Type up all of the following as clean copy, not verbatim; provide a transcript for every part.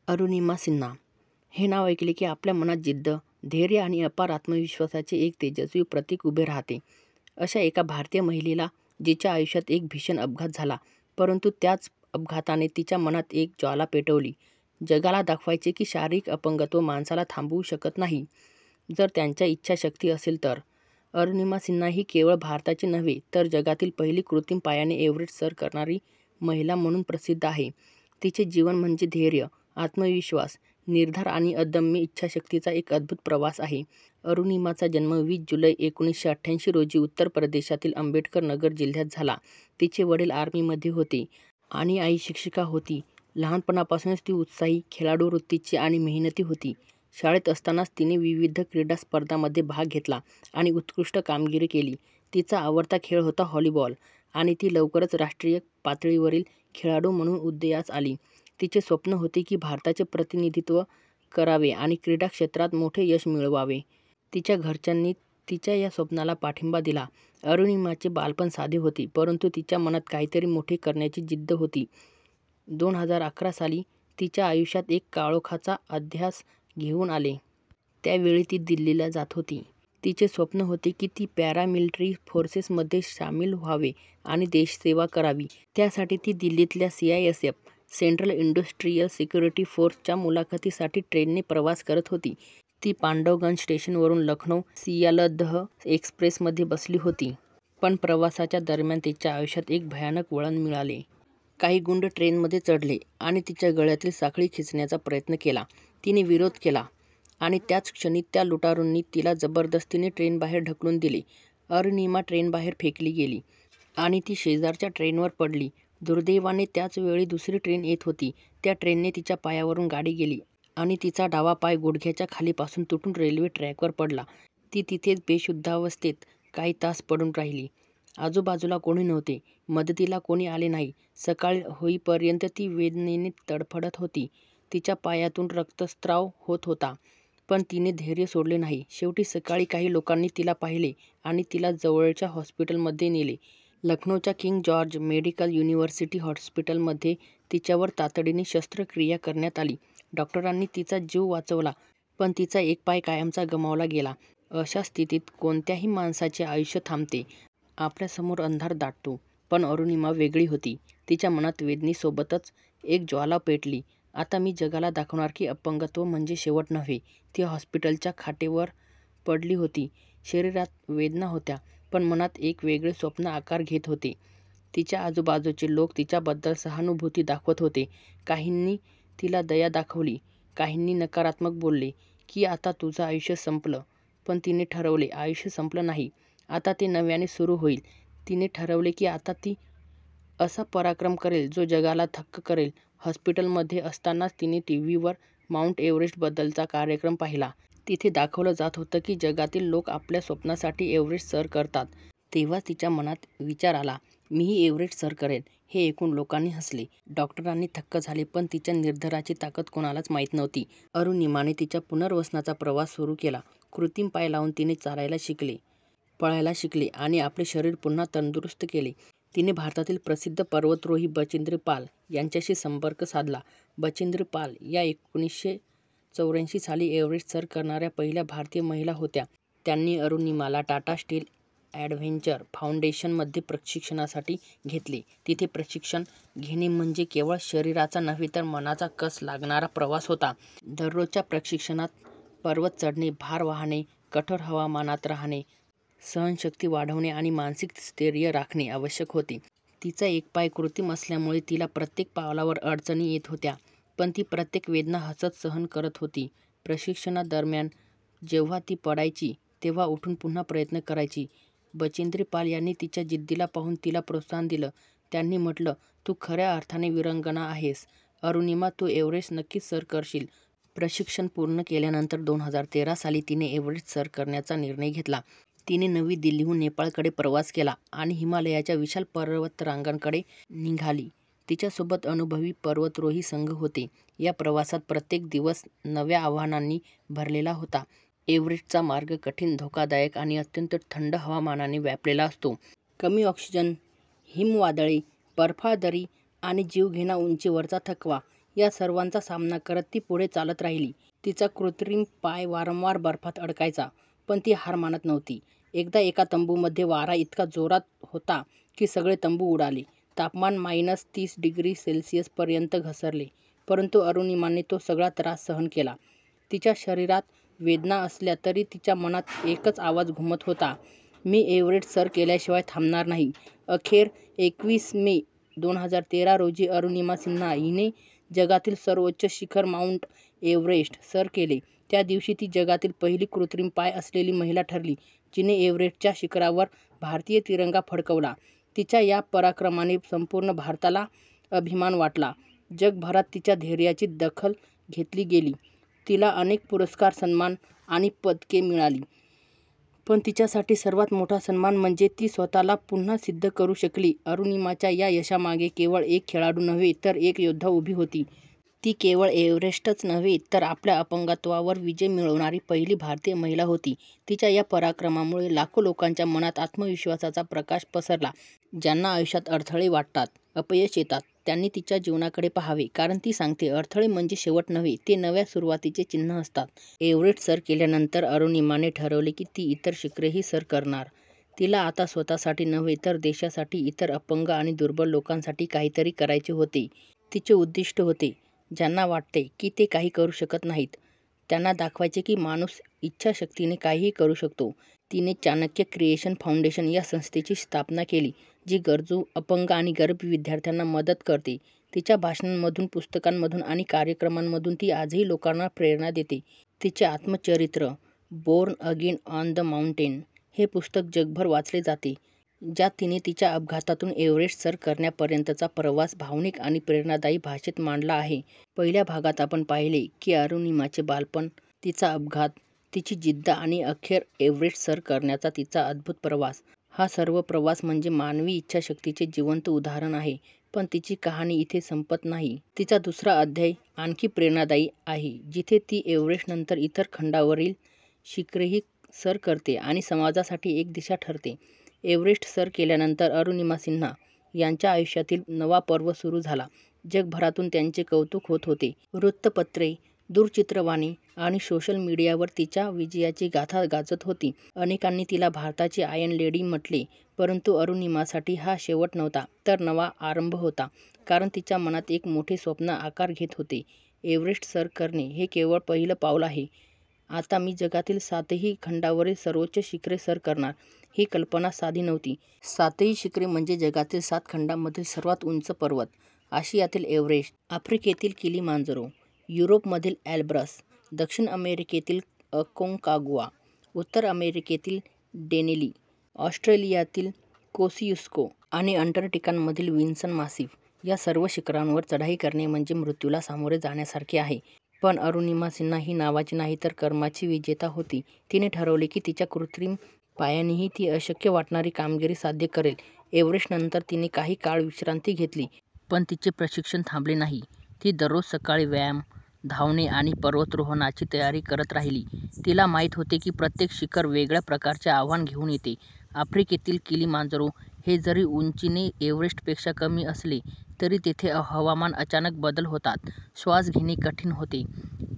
अरुणिमा सिन्हा हे नाव ऐकले की आपल्या मनात जिद्द, धैर्य आणि अपार आत्मविश्वासाचे एक तेजस्वी प्रतीक उभे राहते. अशा एका भारतीय महिलेला जिच्या आयुष्यात एक भीषण अपघात झाला, परंतु त्याच अपघाताने तिच्या मनात एक ज्वाला पेटवली. जगाला दाखवायचे की शारीरिक अपंगत्व माणसाला थांबवू शकत नाही, जर त्यांच्या इच्छाशक्ती असेल तर. अरुणिमा सिन्हा ही केवळ भारताची नव्हे तर जगातील पहिली कृत्रिम पायाने एव्हरेस्ट सर करणारी महिला म्हणून प्रसिद्ध आहे. तिचे जीवन म्हणजे धैर्य, आत्मविश्वास, निर्धार आणि अदम्य इच्छाशक्तीचा एक अद्भुत प्रवास आहे. अरुणिमाचा जन्म 20 जुलै 1988 रोजी उत्तर प्रदेशातील आंबेडकर नगर जिल्ह्यात झाला. तिचे वडील आर्मीमध्ये होते आणि आई शिक्षिका होती. लहानपणापासूनच ती उत्साही, खेळाडू वृत्तीची आणि मेहनती होती. शाळेत असतानाच तिने विविध क्रीडा स्पर्धांमध्ये भाग घेतला आणि उत्कृष्ट कामगिरी केली. तिचा आवडता खेळ होता व्हॉलीबॉल आणि ती लवकरच राष्ट्रीय पातळीवरील खेळाडू म्हणून उदयास आली. तिचे स्वप्न होते की भारताचे प्रतिनिधित्व करावे आणि क्रीडा क्षेत्रात मोठे यश मिळवावे. तिच्या घरच्यांनी तिच्या या स्वप्नाला पाठिंबा दिला. अरुणिमाचे बालपण साधे होते, परंतु तिच्या मनात काहीतरी मोठे करण्याची जिद्द होती. 2011 साली तिच्या आयुष्यात एक काळोखाचा अध्यास घेऊन आले. त्यावेळी ती दिल्लीला जात होती. तिचे स्वप्न होते की ती पॅरामिलिटरी फोर्सेसमध्ये सामील व्हावे आणि देशसेवा करावी. त्यासाठी ती दिल्लीतल्या CISF सेंट्रल इंडस्ट्रियल सिक्युरिटी फोर्सच्या मुलाखतीसाठी ट्रेनने प्रवास करत होती. ती पांडवगंज स्टेशनवरून लखनौ सियालदह एक्सप्रेसमध्ये बसली होती. पण प्रवासाच्या दरम्यान तिच्या आयुष्यात एक भयानक वळण मिळाले. काही गुंड ट्रेनमध्ये चढले आणि तिच्या गळ्यातील साखळी खेचण्याचा प्रयत्न केला. तिने विरोध केला आणि त्याच क्षणी त्या लुटारूंनी तिला जबरदस्तीने ट्रेनबाहेर ढकलून दिले. अरुणिमा ट्रेनबाहेर फेकली गेली आणि ती शेजारच्या ट्रेनवर पडली. दुर्दैवाने त्याच वेळी दुसरी ट्रेन येत होती. त्या ट्रेनने तिच्या पायावरून गाडी गेली आणि तिचा डावा पाय गुडघ्याच्या खालीपासून तुटून रेल्वे ट्रॅकवर पडला. ती तिथेच बेशुद्धावस्थेत काही तास पडून राहिली. आजूबाजूला कोणी नव्हते. मदतीला कोणी आले नाही. सकाळ होईपर्यंत ती वेदनेने तडफडत होती. तिच्या पायातून रक्तस्राव होत होता, पण तिने धैर्य सोडले नाही. शेवटी सकाळी काही लोकांनी तिला पाहिले आणि तिला जवळच्या हॉस्पिटलमध्ये नेले. लखनौच्या किंग जॉर्ज मेडिकल युनिव्हर्सिटी हॉस्पिटलमध्ये तिच्यावर तातडीने शस्त्रक्रिया करण्यात आली. डॉक्टरांनी तिचा जीव वाचवला, पण तिचा एक पाय कायमचा गमावला गेला. अशा स्थितीत कोणत्याही माणसाचे आयुष्य थांबते. आपल्यासमोर अंधार दाटतो. पण अरुणिमा वेगळी होती. तिच्या मनात वेदनेसोबतच एक ज्वाला पेटली. आता मी जगाला दाखवणार की अपंगत्व म्हणजे शेवट नव्हे. ती हॉस्पिटलच्या खाटेवर पडली होती. शरीरात वेदना होत्या, पण मनात एक वेगळे स्वप्न आकार घेत होते. तिच्या आजूबाजूचे लोक तिच्याबद्दल सहानुभूती दाखवत होते. काहींनी तिला दया दाखवली, काहींनी नकारात्मक बोलले की आता तुझं आयुष्य संपलं. पण तिने ठरवले, आयुष्य संपलं नाही, आता ते नव्याने सुरू होईल. तिने ठरवले की आता ती असा पराक्रम करेल जो जगाला थक्क करेल. हॉस्पिटलमध्ये असतानाच तिने टीव्हीवर माउंट एव्हरेस्टबद्दलचा कार्यक्रम पाहिला. तिथे दाखवलं जात होतं की जगातील लोक आपल्या स्वप्नासाठी एव्हरेस्ट सर करतात. तेव्हा तिच्या मनात विचार आला, मीही एव्हरेस्ट सर करेन. हे ऐकून लोकांनी हसले. डॉक्टरांनी थक्क झाले, पण तिच्या निर्धाराची ताकद कोणालाच माहीत नव्हती. अरुणिमाने तिच्या पुनर्वसनाचा प्रवास सुरू केला. कृत्रिम पाय लावून तिने चालायला शिकले, पळायला शिकले आणि आपले शरीर पुन्हा तंदुरुस्त केले. तिने भारतातील प्रसिद्ध पर्वतारोही बचिंद्र पाल यांच्याशी संपर्क साधला. बचिंद्र पाल या 1984 साली एव्हरेस्ट सर करणाऱ्या पहिल्या भारतीय महिला होत्या. त्यांनी अरुणिमाला टाटा स्टील ॲडव्हेंचर फाउंडेशनमध्ये प्रशिक्षणासाठी घेतले. तिथे प्रशिक्षण घेणे म्हणजे केवळ शरीराचा नव्हे तर मनाचा कस लागणारा प्रवास होता. दररोजच्या प्रशिक्षणात पर्वत चढणे, भार वाहने, कठोर हवामानात राहणे, सहनशक्ती वाढवणे आणि मानसिक स्थैर्य राखणे आवश्यक होते. तिचा एक पाय कृत्रिम असल्यामुळे तिला प्रत्येक पावलावर अडचणी येत होत्या, पण ती प्रत्येक वेदना हसत सहन करत होती. प्रशिक्षणादरम्यान जेव्हा ती पडायची तेव्हा उठून पुन्हा प्रयत्न करायची. बचिंद्र पाल यांनी तिच्या जिद्दीला पाहून तिला प्रोत्साहन दिलं. त्यांनी म्हटलं, तू खऱ्या अर्थाने वीरांगना आहेस. अरुणिमा, तू एव्हरेस्ट नक्कीच सर करशील. प्रशिक्षण पूर्ण केल्यानंतर 2013 साली तिने एव्हरेस्ट सर करण्याचा निर्णय घेतला. तिने नवी दिल्लीहून नेपाळकडे प्रवास केला आणि हिमालयाच्या विशाल पर्वतरांगांकडे निघाली. तिच्यासोबत अनुभवी पर्वतारोही संघ होते. या प्रवासात प्रत्येक दिवस नव्या आव्हानांनी भरलेला होता. एव्हरेस्टचा मार्ग कठीण, धोकादायक आणि अत्यंत थंड हवामानाने व्यापलेला असतो. कमी ऑक्सिजन, हिमवादळे, बर्फाळ दरी आणि जीवघेणा उंचीवरचा थकवा या सर्वांचा सामना करत ती पुढे चालत राहिली. तिचा कृत्रिम पाय वारंवार बर्फात अडकायचा, पण ती हार मानत नव्हती. एकदा एका तंबूमध्ये वारा इतका जोरात होता की सगळे तंबू उडाले. तापमान -30°C पर्यंत घसरले. परंतु अरुणिमाने तो सगळा त्रास सहन केला. तिच्या शरीरात वेदना असल्या तरी तिच्या मनात एकच आवाज घुमत होता, मी एव्हरेस्ट सर केल्याशिवाय थांबणार नाही. अखेर 21 मे 2013 रोजी अरुणिमा सिन्हा हिने जगातील सर्वोच्च शिखर माउंट एव्हरेस्ट सर केले. त्या दिवशी ती जगातील पहिली कृत्रिम पाय असलेली महिला ठरली, जिने एव्हरेस्टच्या शिखरावर भारतीय तिरंगा फडकवला. तिच्या या पराक्रमाने संपूर्ण भारताला अभिमान वाटला. जगभरात तिच्या धैर्याची दखल घेतली गेली. तिला अनेक पुरस्कार, सन्मान आणि पदके मिळाली. पण तिच्यासाठी सर्वात मोठा सन्मान म्हणजे ती स्वतःला पुन्हा सिद्ध करू शकली. अरुणिमाच्या या यशामागे केवळ एक खेळाडू नव्हे तर एक योद्धा उभी होती. ती केवळ एव्हरेस्टच नव्हे तर आपल्या अपंगत्वावर विजय मिळवणारी पहिली भारतीय महिला होती. तिच्या या पराक्रमामुळे लाखो लोकांच्या मनात आत्मविश्वासाचा प्रकाश पसरला. ज्यांना आयुष्यात अडथळे वाटतात, अपयश येतात, त्यांनी तिच्या जीवनाकडे पाहावे. कारण ती सांगते, अडथळे म्हणजे शेवट नव्हे, ते नव्या सुरुवातीचे चिन्ह असतात. एव्हरेस्ट सर केल्यानंतर अरुणिमाने ठरवले की ती इतर शिखरेही सर करणार. तिला आता स्वतःसाठी नव्हे तर देशासाठी, इतर अपंग आणि दुर्बल लोकांसाठी काहीतरी करायचे होते. तिचे उद्दिष्ट होते, ज्यांना वाटते की ते काही करू शकत नाहीत, त्यांना दाखवायचे की माणूस इच्छाशक्तीने काहीही करू शकतो. तिने चाणक्य क्रिएशन फाउंडेशन या संस्थेची स्थापना केली, जी गरजू, अपंग आणि गरीब विद्यार्थ्यांना मदत करते. तिच्या भाषणांमधून, पुस्तकांमधून आणि कार्यक्रमांमधून ती आजही लोकांना प्रेरणा देते. तिचे आत्मचरित्र born again on the mountain हे पुस्तक जगभर वाचले जाते, ज्यात तिने तिच्या अपघातातून एव्हरेस्ट सर करण्यापर्यंतचा प्रवास भावनिक आणि प्रेरणादायी भाषेत मांडला आहे. पहिल्या भागात आपण पाहिले की अरुणिमाचे बालपण, तिचा अपघात, तिची जिद्द आणि अखेर एव्हरेस्ट सर करण्याचा तिचा अद्भुत प्रवास. हा सर्व प्रवास म्हणजे मानवी इच्छाशक्तीचे जिवंत उदाहरण आहे. पण तिची कहाणी इथे संपत नाही. तिचा दुसरा अध्याय आणखी प्रेरणादायी आहे, जिथे ती एव्हरेस्टनंतर इतर खंडावरील शिखरेही सर करते आणि समाजासाठी एक दिशा ठरते. एव्हरेस्ट सर केल्यानंतर अरुणिमा सिन्हा यांच्या आयुष्यातील नवा पर्व सुरू झाला. जगभरातून त्यांचे कौतुक होत होते. वृत्तपत्रे, दूरचित्रवाणी आणि सोशल मीडियावर तिच्या विजयाची गाथा गाजत होती. अनेकांनी तिला भारताची आयर्न लेडी म्हटले. परंतु अरुणिमासाठी हा शेवट नव्हता, तर नवा आरंभ होता. कारण तिच्या मनात एक मोठे स्वप्न आकार घेत होते. एव्हरेस्ट सर करणे हे केवळ पहिलं पाऊल आहे. आता मी जगातील 7ही खंडावरील सर्वोच्च शिखरे सर करणार. ही कल्पना साधी नव्हती. 7ही शिखरे म्हणजे जगातील 7 खंडांमधील सर्वात उंच पर्वत. आशियातील एव्हरेस्ट, आफ्रिकेतील किलिमांजारो, युरोपमधील एल्ब्रस, दक्षिण अमेरिकेतील अकोंकाग्वा, उत्तर अमेरिकेतील डेनेली, ऑस्ट्रेलियातील कोसियुस्को आणि अंटार्क्टिकामधील विन्सन मासिफ. या सर्व शिखरांवर चढाई करणे म्हणजे मृत्यूला सामोरे जाण्यासारखे आहे. पण अरुणिमा सिन्हा ही नावाची नाही तर कर्माची विजेता होती. तिने ठरवले की तिच्या कृत्रिम पायानेही ती अशक्य वाटणारी कामगिरी साध्य करेल. एव्हरेस्टनंतर तिने काही काळ विश्रांती घेतली. पण तिचे प्रशिक्षण थांबले नाही. ती दररोज सकाळी व्यायाम, धावणे आणि पर्वतारोहणाची तयारी करत राहिली. तिला माहीत होते की प्रत्येक शिखर वेगळ्या प्रकारचे आव्हान घेऊन येते. आफ्रिकेतील किलिमांजारो हे जरी उंचीने एव्हरेस्टपेक्षा कमी असले तरी तेथे हवामान अचानक बदल होतात. श्वास घेणे कठीण होते.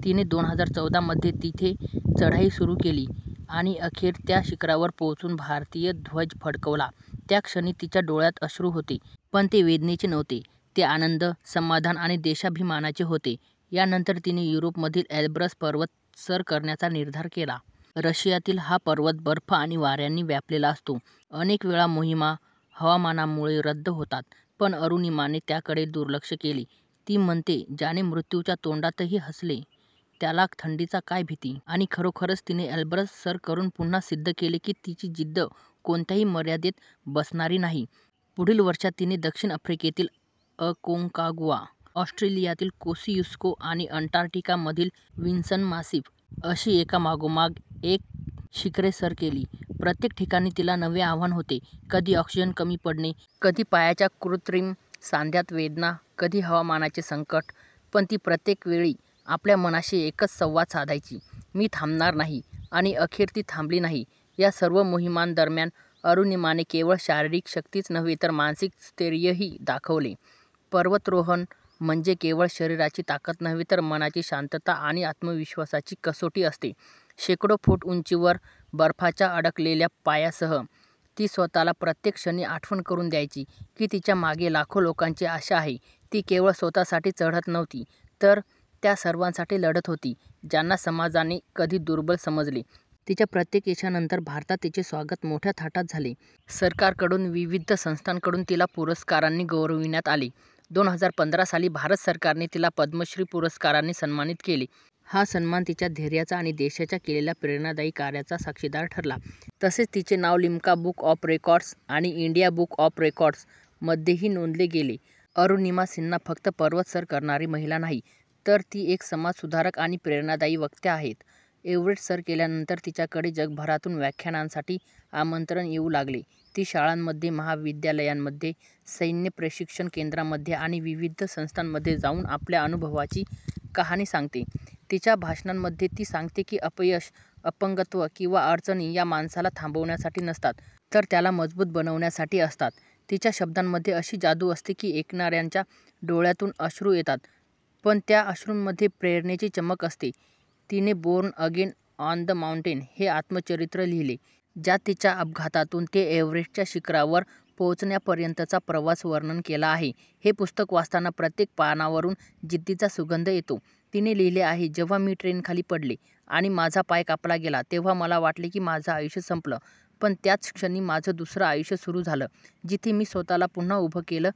तिने 2014 मध्ये तिथे चढाई सुरू केली आणि अखेर त्या शिखरावर पोहोचून भारतीय ध्वज फडकवला. त्या क्षणी तिच्या डोळ्यात अश्रू होते. पण ते वेदनेचे नव्हते. ते आनंद, समाधान आणि देशाभिमानाचे होते. यानंतर तिने युरोपमधील एल्ब्रस पर्वत सर करण्याचा निर्धार केला. रशियातील हा पर्वत बर्फ आणि वाऱ्यांनी व्यापलेला असतो. अनेक वेळा मोहिमा हवामानामुळे रद्द होतात. पण अरुणिमाने त्याकडे दुर्लक्ष केले. ती म्हणते, ज्याने मृत्यूच्या तोंडातही हसले त्याला थंडीचा काय भीती. आणि खरोखरच तिने एल्ब्रस सर करून पुन्हा सिद्ध केले की तिची जिद्द कोणत्याही मर्यादेत बसणारी नाही. पुढील वर्षात तिने दक्षिण आफ्रिकेतील अकोंकाग्वा, ऑस्ट्रेलियातील कोसियुस्को आणि अंटार्क्टिकामधील विन्सन मासिफ अशी एकामागोमाग एक शिखरे सर केली. प्रत्येक ठिकाणी तिला नवे आव्हान होते. कधी ऑक्सिजन कमी पडणे, कधी पायाच्या कृत्रिम सांध्यात वेदना, कधी हवामानाचे संकट. पण ती प्रत्येक वेळी आपल्या मनाशी एकच संवाद साधायची, मी थांबणार नाही. आणि अखेर ती थांबली नाही. या सर्व मोहिमांदरम्यान अरुणिमाने केवळ शारीरिक शक्तीच नव्हे तर मानसिक स्थैर्यही दाखवले. पर्वतारोहण, म्हणजे केवळ शरीराची ताकद नव्हे तर मनाची शांतता आणि आत्मविश्वासाची कसोटी असते. शेकडो फूट उंचीवर बर्फाच्या अडकलेल्या पायासह ती स्वतःला प्रत्येक क्षणी आठवण करून द्यायची की तिच्या मागे लाखो लोकांची आशा आहे. ती केवळ स्वतःसाठी चढत नव्हती, तर त्या सर्वांसाठी लढत होती ज्यांना समाजाने कधी दुर्बल समजले. तिच्या प्रत्येक यशानंतर भारतात तिचे स्वागत मोठ्या थाटात झाले. सरकारकडून, विविध संस्थांकडून तिला पुरस्कारांनी गौरविण्यात आले. 2015 साली भारत सरकारने तिला पद्मश्री पुरस्काराने सन्मानित केले. हा सन्मान तिच्या धैर्याचा आणि देशाच्या केलेल्या प्रेरणादायी कार्याचा साक्षीदार ठरला. तसेच तिचे नाव लिम्का बुक ऑफ रेकॉर्ड्स आणि इंडिया बुक ऑफ रेकॉर्ड्स मध्येही नोंदले गेले. अरुणिमा सिन्हा फक्त पर्वत सर करणारी महिला नाही, तर ती एक समाजसुधारक आणि प्रेरणादायी वक्त्या आहेत. एव्हरेस्ट सर केल्यानंतर तिच्याकडे जगभरातून व्याख्यानांसाठी आमंत्रण येऊ लागले. ती शाळांमध्ये, महाविद्यालयांमध्ये, सैन्य प्रशिक्षण केंद्रांमध्ये आणि विविध संस्थांमध्ये जाऊन आपल्या अनुभवाची कहाणी सांगते. तिच्या भाषणांमध्ये ती सांगते की अपयश, अपंगत्व किंवा अडचणी या माणसाला थांबवण्यासाठी नसतात, तर त्याला मजबूत बनवण्यासाठी असतात. तिच्या शब्दांमध्ये अशी जादू असते की ऐकणाऱ्यांच्या डोळ्यातून अश्रू येतात, पण त्या अश्रूंमध्ये प्रेरणेची चमक असते. तिने born again on the mountain हे आत्मचरित्र लिहिले, ज्यात तिच्या अपघातातून ते एव्हरेस्टच्या शिखरावर पोहोचण्यापर्यंतचा प्रवास वर्णन केला आहे. हे पुस्तक वाचताना प्रत्येक पानावरून जिद्दीचा सुगंध येतो. तिने लिहिले आहे, जेव्हा मी ट्रेनखाली पडले आणि माझा पाय कापला गेला तेव्हा मला वाटले की माझं आयुष्य संपलं, पण त्याच क्षणी माझं दुसरं आयुष्य सुरू झालं, जिथे मी स्वतःला पुन्हा उभं केलं.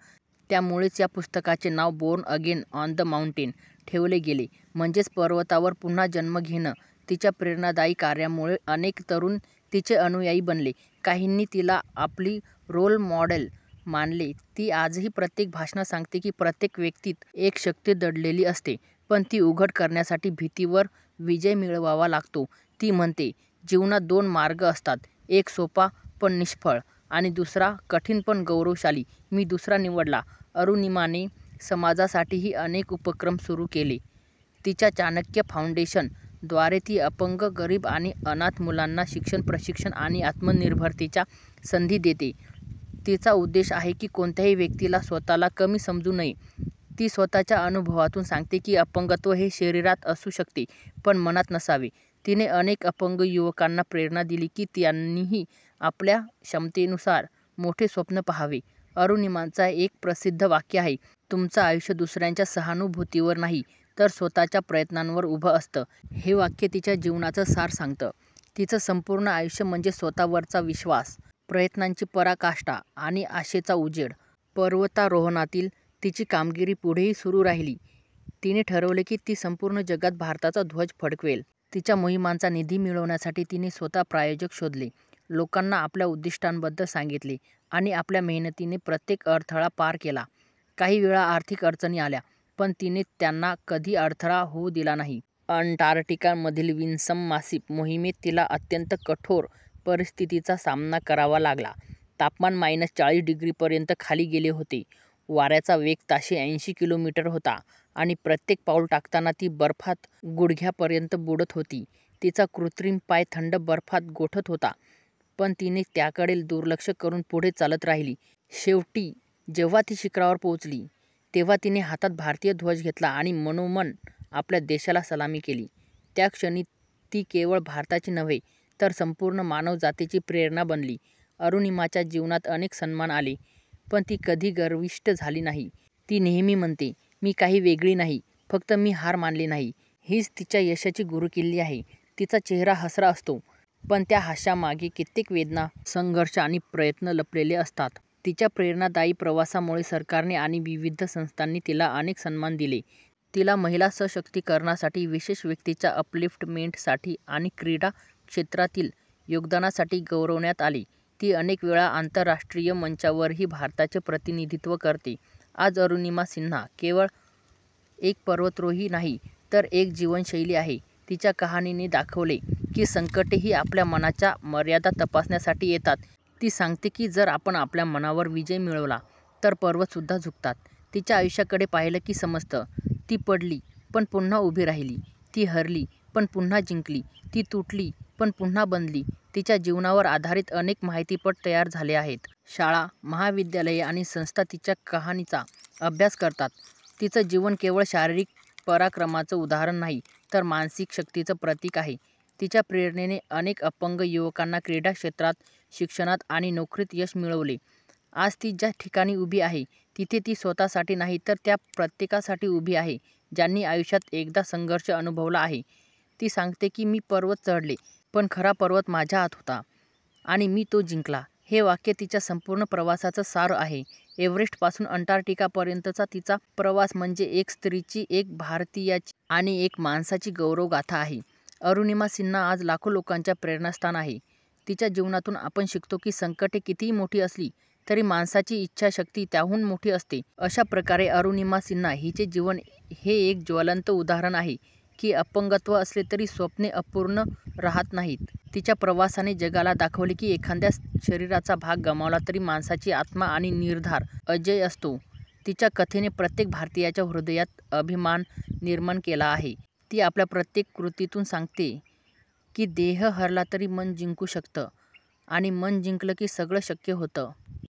त्यामुळेच या पुस्तकाचे नाव born again on the mountain ठेवले गेले, म्हणजेच पर्वतावर पुन्हा जन्म घेणं. तिच्या प्रेरणादायी कार्यामुळे अनेक तरुण तिचे अनुयायी बनले. काहींनी तिला आपली रोल मॉडेल मानले. ती आजही प्रत्येक भाषणात सांगते की प्रत्येक व्यक्तीत एक शक्ती दडलेली असते, पण ती उघड करण्यासाठी भीतीवर विजय मिळवावा लागतो. ती म्हणते, जीवनात 2 मार्ग असतात, एक सोपा पण निष्फळ आणि दुसरा कठीण पण गौरवशाली. मी दुसरा निवडला. अरुणिमाने समाजासाठीही अनेक उपक्रम सुरू केले. तिच्या चाणक्य फाउंडेशन द्वारे ती अपंग, गरीब आणि अनाथ मुलांना शिक्षण, प्रशिक्षण आणि आत्मनिर्भरतेच्या संधी देते. तिचा उद्देश आहे की कोणत्याही व्यक्तीला स्वतःला कमी समजू नये. ती स्वतःच्या अनुभवातून सांगते की अपंगत्व हे शरीरात असू शकते, पण मनात नसावे. तिने अनेक अपंग युवकांना प्रेरणा दिली की त्यांनीही आपल्या क्षमतेनुसार मोठे स्वप्न पाहावे. अरुणिमाचा एक प्रसिद्ध वाक्य आहे, तुमचं आयुष्य दुसऱ्यांच्या सहानुभूतीवर नाही, तर स्वतःच्या प्रयत्नांवर उभं असतं. हे वाक्य तिच्या जीवनाचं सार सांगतं. तिचं संपूर्ण आयुष्य म्हणजे स्वतःवरचा विश्वास, प्रयत्नांची पराकाष्ठा आणि आशेचा उजेड. पर्वतारोहणातील तिची कामगिरी पुढेही सुरू राहिली. तिने ठरवले की ती संपूर्ण जगात भारताचा ध्वज फडकवेल. तिच्या मोहिमांचा निधी मिळवण्यासाठी तिने स्वतः प्रायोजक शोधले, लोकांना आपल्या उद्दिष्टांबद्दल सांगितले आणि आपल्या मेहनतीने प्रत्येक अडथळा पार केला. काही वेळा आर्थिक अडचणी आल्या, पण तिने त्यांना कधी अडथळा होऊ दिला नाही. अंटार्क्टिकामधील विन्सम मासिक मोहिमेत तिला अत्यंत कठोर परिस्थितीचा सामना करावा लागला. तापमान -40 डिग्रीपर्यंत खाली गेले होते. वाऱ्याचा वेग ताशी 80 किलोमीटर होता आणि प्रत्येक पाऊल टाकताना ती बर्फात गुडघ्यापर्यंत बुडत होती. तिचा कृत्रिम पाय थंड बर्फात गोठत होता, पण तिने त्याकडे दुर्लक्ष करून पुढे चालत राहिली. शेवटी जेव्हा ती शिखरावर पोहोचली, तेव्हा तिने हातात भारतीय ध्वज घेतला आणि मनोमन आपल्या देशाला सलामी केली. त्या क्षणी ती केवळ भारताची नव्हे, तर संपूर्ण मानवजातीची प्रेरणा बनली. अरुणिमाच्या जीवनात अनेक सन्मान आले, पण ती कधी गर्विष्ठ झाली नाही. ती नेहमी म्हणते, मी काही वेगळी नाही, फक्त मी हार मानली नाही. हीच तिच्या यशाची गुरुकिल्ली आहे. तिचा चेहरा हसरा असतो, पण त्या हास्यामागे कित्येक वेदना, संघर्ष आणि प्रयत्न लपलेले असतात. तिच्या प्रेरणादायी प्रवासामुळे सरकारने आणि विविध संस्थांनी तिला अनेक सन्मान दिले. तिला महिला सशक्तीकरणासाठी, विशेष व्यक्तीच्या अपलिफ्टमेंटसाठी आणि क्रीडा क्षेत्रातील योगदानासाठी गौरवण्यात आले. ती अनेक वेळा आंतरराष्ट्रीय मंचावरही भारताचे प्रतिनिधित्व करते. आज अरुणिमा सिन्हा केवळ एक पर्वतारोही नाही, तर एक जीवनशैली आहे. तिच्या कहाणीने दाखवले की संकटेही आपल्या मनाच्या मर्यादा तपासण्यासाठी येतात. ती सांगते की जर आपण आपल्या मनावर विजय मिळवला, तर पर्वतसुद्धा झुकतात. तिच्या आयुष्याकडे पाहिलं की समजतं, ती पडली पण पुन्हा उभी राहिली. ती हरली पण पुन्हा जिंकली. ती तुटली पण पुन्हा बनली. तिच्या जीवनावर आधारित अनेक माहितीपट तयार झाले आहेत. शाळा, महाविद्यालये आणि संस्था तिच्या कहाणीचा अभ्यास करतात. तिचं जीवन केवळ शारीरिक पराक्रमाचं उदाहरण नाही, तर मानसिक शक्तीचं प्रतीक आहे. तिच्या प्रेरणेने अनेक अपंग युवकांना क्रीडा क्षेत्रात, शिक्षणात आणि नोकरीत यश मिळवले. आज ती ज्या ठिकाणी उभी आहे, तिथे ती स्वतःसाठी नाही, तर त्या प्रत्येकासाठी उभी आहे, ज्यांनी आयुष्यात एकदा संघर्ष अनुभवला आहे. ती सांगते की मी पर्वत चढले, पण खरा पर्वत माझ्या आत होता आणि मी तो जिंकला. हे वाक्य तिच्या संपूर्ण प्रवासाचं सार आहे. एव्हरेस्टपासून अंटार्क्टिकापर्यंतचा तिचा प्रवास म्हणजे एक स्त्रीची, एक भारतीयाची आणि एक माणसाची गौरवगाथा आहे. अरुणिमा सिन्हा आज लाखो लोकांच्या प्रेरणास्थान आहे. तिच्या जीवनातून आपण शिकतो की संकटे कितीही मोठी असली तरी माणसाची इच्छाशक्ती त्याहून मोठी असते. अशा प्रकारे अरुणिमा सिन्हा हिचे जीवन हे एक ज्वलंत उदाहरण आहे की अपंगत्व असले तरी स्वप्ने अपूर्ण राहत नाहीत. तिच्या प्रवासाने जगाला दाखवले की एखाद्या शरीराचा भाग गमावला तरी माणसाची आत्मा आणि निर्धार अजेय असतो. तिच्या कथेने प्रत्येक भारतीयाच्या हृदयात अभिमान निर्माण केला आहे. ती आपल्या प्रत्येक कृतीतून सांगते की देह हरला तरी मन जिंकू शकतं आणि मन जिंकलं की सगळं शक्य होतं.